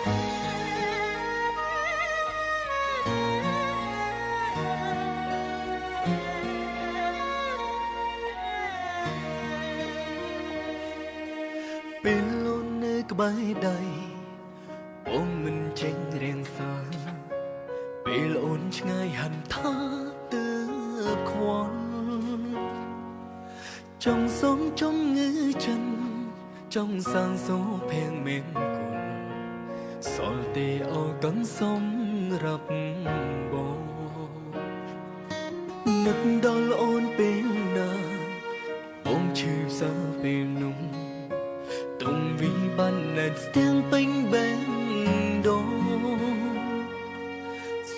ពេលអូននៅក្បែរដៃអូនមិនចេញរៀងសាពេលអូនឆ្ងាយហន្តាទើបខ្វល់ចង់សុំចង់ងើចិនចង់សាងសូភៀងមានគុណសល់តែអកំសំរាប់បងនឹកដល់អូនពេលណាបងឈឺផ្សាពេលនោះទុំវិបាននៅស្ទៀងពេញបែងដូ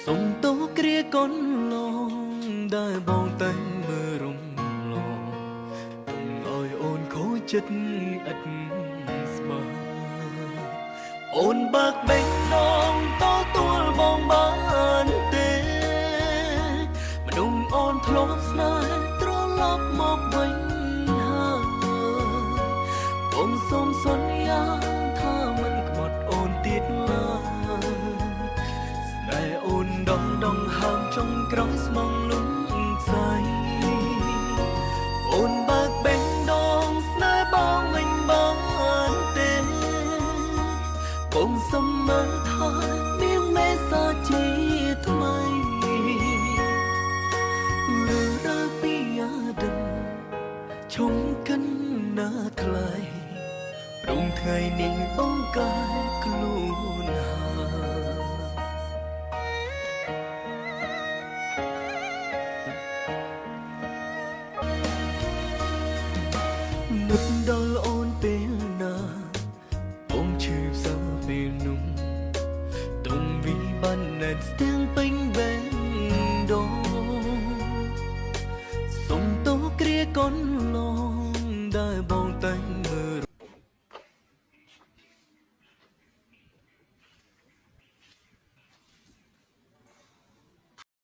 សុំតោគ្រាកូនឡងដែលបងតែងមើលរំលងទុំឲ្យអូនខូចចិត្តឥតស្មើអូនបាក់បេះដូងទទួលបងបានទេមនុស្សអូនធ្លាប់ស្នេហ៍ត្រឡប់មកវិញបងសូមសន្យាថាមិនក្បត់អូនទៀតឡើយស្នេហ៍អូនដងហើមចុងក្រោយស្មងលំស្អីអូនបើកបេះដូងស្នេហ៍បងមិនបានទេបងសុំមើលថាមានមេសាជាថ្មីលើដល់ពីអាដិនឈុំកិនណាថ្លៃរំថ្ងៃនេះបងកាយខ្លួននឹកដល់អូនពេលណាបងឈឺផ្សាពេលនោះទុំវិបាននៅស្ទៀងពេញបែងដូសុំតោគ្រាកូនឡងដែលបង